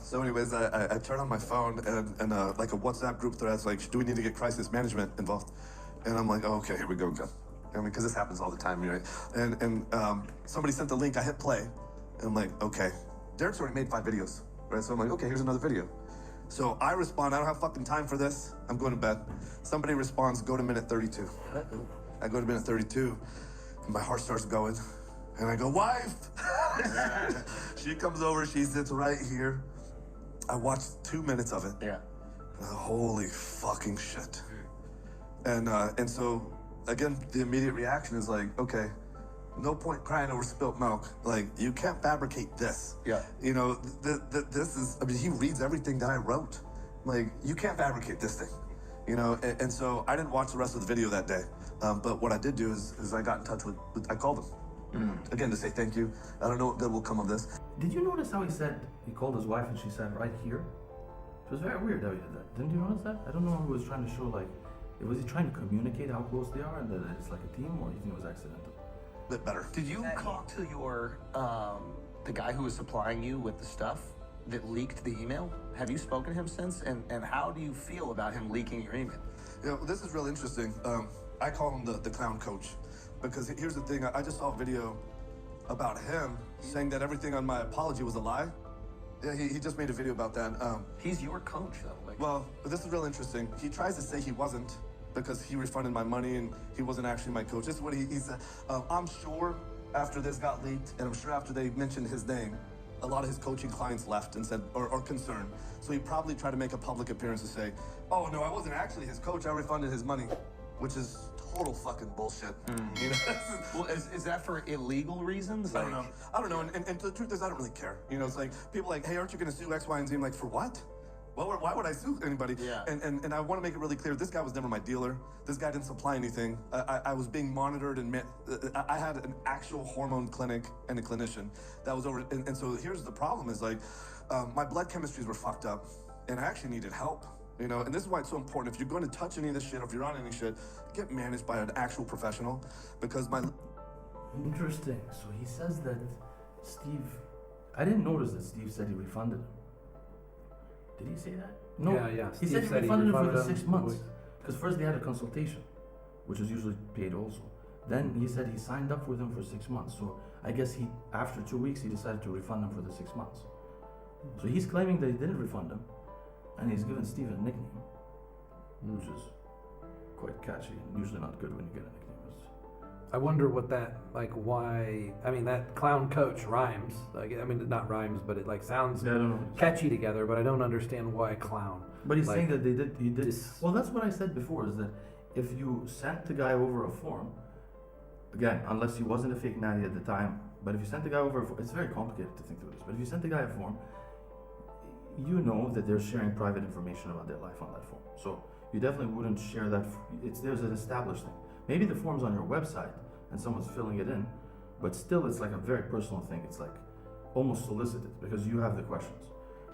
So anyways, I turn on my phone and like a WhatsApp group thread. It's like, do we need to get crisis management involved? And I'm like, oh, okay, here we go again. I mean, because this happens all the time, right? And somebody sent the link. I hit play, and I'm like, okay, Derek's already made 5 videos, right? So I'm like, okay, here's another video. So I respond, I don't have fucking time for this. I'm going to bed. Somebody responds, go to minute 32. I go to minute 32, and my heart starts going. And I go, wife! She comes over, she sits right here. I watched 2 minutes of it. Yeah. Holy fucking shit. And so, again, the immediate reaction is like, okay, no point crying over spilt milk. Like, you can't fabricate this. Yeah. You know, this is, I mean, he reads everything that I wrote. Like, you can't fabricate this thing. You know, and so I didn't watch the rest of the video that day. But what I did do is I got in touch with I called him. Again, to say thank you. I don't know what good will come of this. Did you notice how he said, he called his wife and she said right here? It was very weird how he did that. Didn't you notice that? I don't know if he was trying to show like, was he trying to communicate how close they are and that it's like a team, or do you think it was accidental? Bit better. Did you talk to your, the guy who was supplying you with the stuff that leaked the email? Have you spoken to him since? And how do you feel about him leaking your email? You know, this is real interesting. I call him the clown coach. Because here's the thing, I just saw a video about him saying that everything on my apology was a lie. Yeah, he just made a video about that. He's your coach, though. Like, well, but this is real interesting. He tries to say he wasn't because he refunded my money and he wasn't actually my coach. This is what he said. I'm sure after this got leaked, and I'm sure after they mentioned his name, a lot of his coaching clients left and said, or concerned. So he probably tried to make a public appearance to say, oh, no, I wasn't actually his coach. I refunded his money, which is total fucking bullshit. You know? well, is that for illegal reasons? I don't know. And the truth is, I don't really care. You know, it's like people are like, hey, aren't you going to sue X, Y, and Z? I'm like, for what? Well, why would I sue anybody? Yeah. And I want to make it really clear. This guy was never my dealer. This guy didn't supply anything. I was being monitored and I had an actual hormone clinic and a clinician that was over. And so here's the problem: is like my blood chemistries were fucked up, and I actually needed help. You know, and this is why it's so important. If you're going to touch any of this shit, or if you're on any shit, get managed by an actual professional. Because my Interesting. So he says that Steve, I didn't notice that Steve said he refunded him. Did he say that? No. Yeah. He said he refunded him for the 6 months. Because first they had a consultation, which is usually paid also. Then he said he signed up with him for 6 months. So I guess after 2 weeks, he decided to refund him for the 6 months. So he's claiming that he didn't refund him. And he's given Steve a nickname, which is quite catchy and usually not good when you get a nickname. I wonder what that, like, why, I mean, that clown coach rhymes. Like, I mean, not rhymes, but it, like, sounds I don't know. catchy together, but I don't understand why clown. But he's like, saying that he did. Well, that's what I said before, is that if you sent the guy over a form, again, unless he wasn't a fake natty at the time, but if you sent the guy over a form, it's very complicated to think through this, but if you sent the guy a form, you know that they're sharing private information about their life on that form. So you definitely wouldn't share that. There's an established thing. Maybe the form's on your website and someone's filling it in, but still it's like a very personal thing. It's like almost solicited because you have the questions.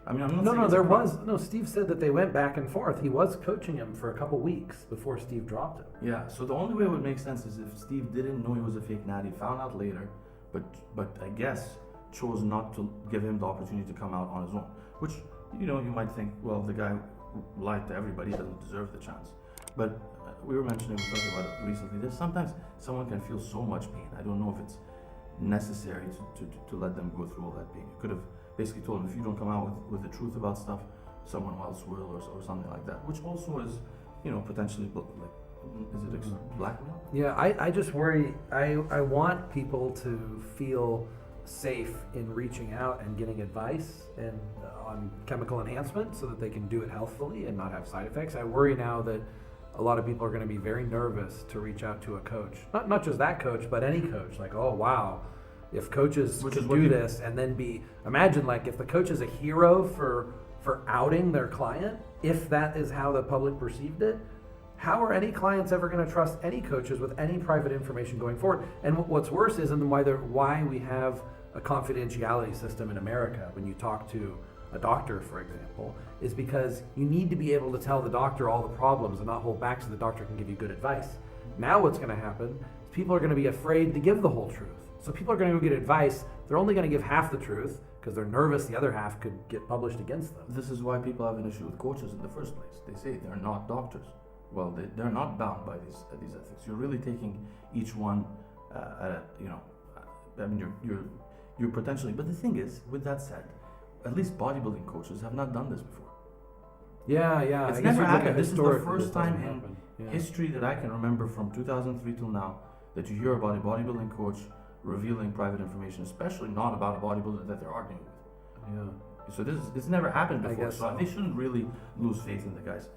I mean, I'm not saying No, Steve said that they went back and forth. He was coaching him for a couple weeks before Steve dropped him. Yeah, so the only way it would make sense is if Steve didn't know he was a fake natty, found out later, but I guess chose not to give him the opportunity to come out on his own, which, you know, you might think, well, the guy lied to everybody, he doesn't deserve the chance. But we were talking about it recently, that sometimes someone can feel so much pain. I don't know if it's necessary to let them go through all that pain. You could have basically told them, if you don't come out with the truth about stuff, someone else will, or something like that, which also is, you know, potentially, like, is it blackmail? Yeah, I just worry, I want people to feel safe in reaching out and getting advice and on chemical enhancement so that they can do it healthfully and not have side effects. I worry now that a lot of people are going to be very nervous to reach out to a coach. Not just that coach, but any coach. Like, oh wow, if coaches could do this, and then imagine like if the coach is a hero for outing their client, if that is how the public perceived it, how are any clients ever going to trust any coaches with any private information going forward? And what's worse is, and why we have a confidentiality system in America when you talk to a doctor, for example, is because you need to be able to tell the doctor all the problems and not hold back so the doctor can give you good advice. Now what's going to happen is people are going to be afraid to give the whole truth. So people are going to go get advice. They're only going to give half the truth because they're nervous the other half could get published against them. This is why people have an issue with coaches in the first place. They say they're not doctors. Well, they're not bound by these ethics. You're really taking each one, I mean, you're potentially. But the thing is, with that said, at least bodybuilding coaches have not done this before. Yeah. It's I guess never you look at happened. This is the historically, first it doesn't time in happen. Yeah. history that I can remember from 2003 till now that you hear about a bodybuilding coach revealing private information, especially not about a bodybuilder that they're arguing with. Yeah. So it's never happened I before. guess So so. they shouldn't really lose faith in the guys.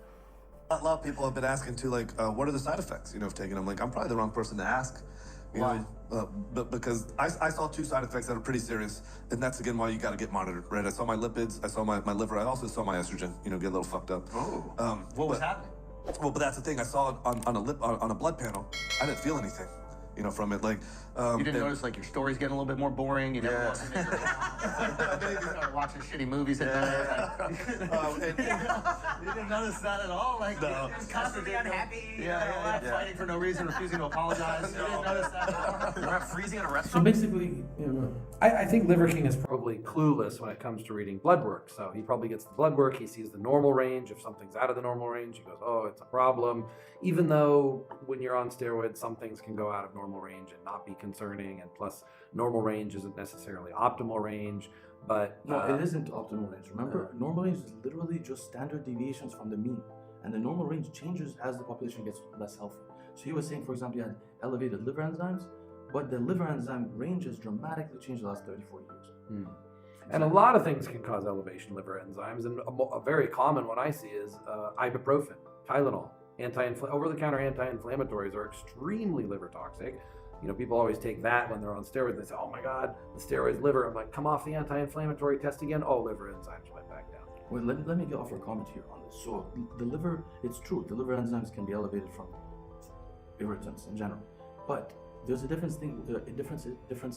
A lot of people have been asking too, like, what are the side effects, of taking them? Like, I'm probably the wrong person to ask, Why? but because I saw 2 side effects that are pretty serious, and that's again why you got to get monitored, right? I saw my lipids, I saw my liver, I also saw my estrogen, get a little fucked up. Oh. What was happening? Well, but that's the thing. I saw it on a blood panel. I didn't feel anything, from it. Like You didn't notice like your story's getting a little bit more boring. You never Yeah. wanted to make your You started watching shitty movies at night. You didn't notice that at all. Like No. just Constantly unhappy. Yeah. Fighting for no reason, refusing to apologize. You didn't notice that at all. You're not freezing at a So restaurant. basically, I think Liver King is probably clueless when it comes to reading blood work. So he probably gets the blood work, he sees the normal range. If something's out of the normal range, he goes, oh, it's a problem. Even though when you're on steroids, some things can go out of normal range and not be concerning. And plus, normal range isn't necessarily optimal range. But no, it isn't optimal range. Remember, normal range is literally just standard deviations from the mean. And the normal range changes as the population gets less healthy. So he was saying, for example, you had elevated liver enzymes, but the liver enzyme range has dramatically changed the last 34 years. And a lot of things can cause elevation liver enzymes, and a very common one I see is ibuprofen, Tylenol. Over-the-counter anti-inflammatories are extremely liver toxic. People always take that when they're on steroids. They say, "Oh my God, the steroids liver." I'm like, "Come off the anti-inflammatory test again." Oh, liver enzymes went back down. Well, let me offer a comment here on this. So the liver, it's true, the liver enzymes can be elevated from irritants in general, but there's a difference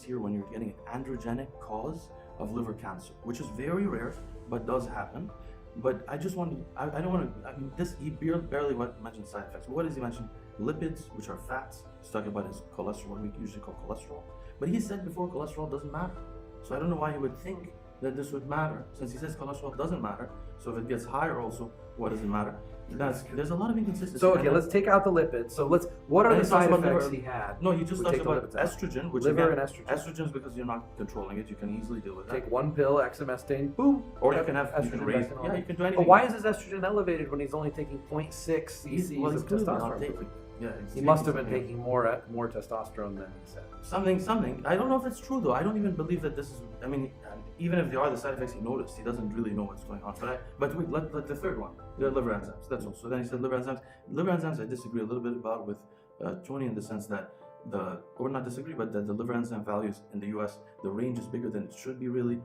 here when you're getting an androgenic cause of liver cancer, which is very rare, but does happen. But I just want to, I don't want to, he barely mentioned side effects. What does he mention? Lipids, which are fats. He's talking about his cholesterol, what we usually call cholesterol. But he said before cholesterol doesn't matter. So I don't know why he would think that this would matter, since he says cholesterol doesn't matter. So if it gets higher also, what does it matter? There's a lot of inconsistency. So okay, let's take out the lipids. So what are And the he talks side about effects liver. he had? No, he just We talks take the about lipids out. estrogen, which Liver again, and estrogen. estrogen is because you're not controlling it. You can easily deal with that. Take one pill, exemestane, boom. Or you can have estrogen raise. back in Yeah, order. you can do anything. But why is his estrogen elevated when he's only taking 0.6 He's cc's of clearly not testosterone? taking. Yeah, He must have been taking more testosterone than he said. something. I don't know if it's true though. I don't even believe that this is. I mean, even if there are the side effects he noticed, he doesn't really know what's going on. But wait, let the third one, the liver enzymes. That's all. So then he said liver enzymes. Liver enzymes, I disagree a little bit about with Tony in the sense that or not disagree, but that the liver enzyme values in the U.S. the range is bigger than it should be really.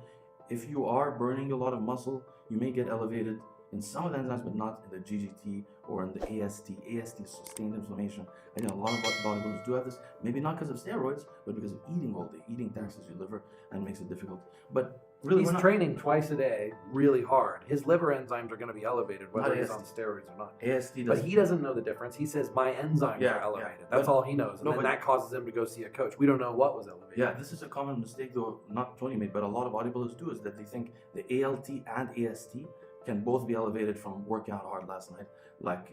If you are burning a lot of muscle, you may get elevated in some of the enzymes, but not in the GGT or in the AST. AST is sustained inflammation. I know a lot of bodybuilders do have this, maybe not because of steroids, but because of eating all day. Eating taxes your liver and makes it difficult. But really, He's training twice a day, really hard. His liver enzymes are going to be elevated, whether Not he's AST. on steroids or not. AST But does. he doesn't know the difference. He says, my enzymes Yeah, are elevated. yeah. That's But- all he knows. And No, then but- that causes him to go see a coach. We don't know what was elevated. Yeah, this is a common mistake though, not Tony made, but a lot of bodybuilders do, is that they think the ALT and AST can both be elevated from working out hard last night, like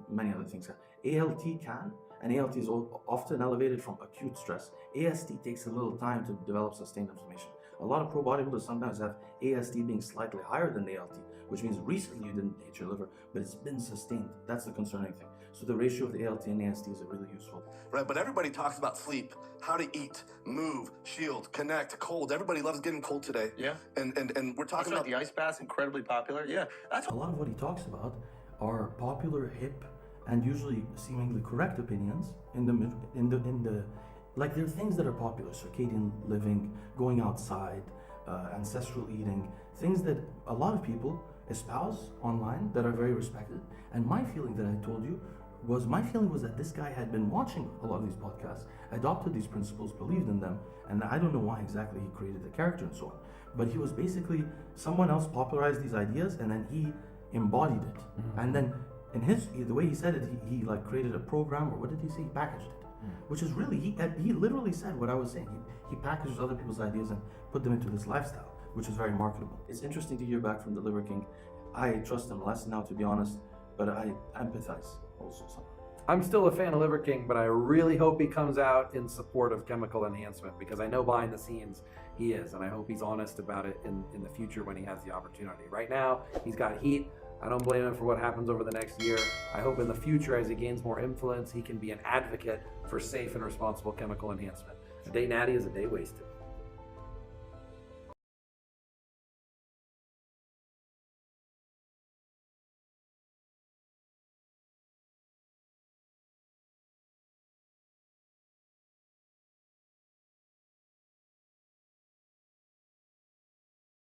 many other things. ALT can, and ALT is often elevated from acute stress. AST takes a little time to develop sustained inflammation. A lot of pro bodybuilders sometimes have AST being slightly higher than the ALT, which means recently you didn't hit your liver, but it's been sustained. That's the concerning thing. So the ratio of the ALT and AST is really useful. Right, but everybody talks about sleep, how to eat, move, shield, connect, cold. Everybody loves getting cold today. Yeah. And we're That's talking right. about The ice bath's incredibly popular. Yeah. That's A lot of what he talks about are popular, hip, and usually seemingly correct opinions in the like there are things that are popular: circadian living, going outside, ancestral eating, things that a lot of people espouse online that are very respected. And my feeling that I told you was that this guy had been watching a lot of these podcasts, adopted these principles, believed in them, and I don't know why exactly he created the character and so on. But he was basically someone else popularized these ideas and then he embodied it. And then in the way he said it, he like created a program, or what did he say? He packaged it. which is really, he literally said what I was saying. He packages other people's ideas and put them into this lifestyle, which is very marketable. It's interesting to hear back from the Liver King. I trust him less now, to be honest, but I empathize also somehow. I'm still a fan of Liver King, but I really hope he comes out in support of chemical enhancement, because I know behind the scenes he is, and I hope he's honest about it in the future when he has the opportunity. Right now, he's got heat. I don't blame him for what happens over the next year. I hope in the future, as he gains more influence, he can be an advocate for safe and responsible chemical enhancement. A day natty is a day wasted.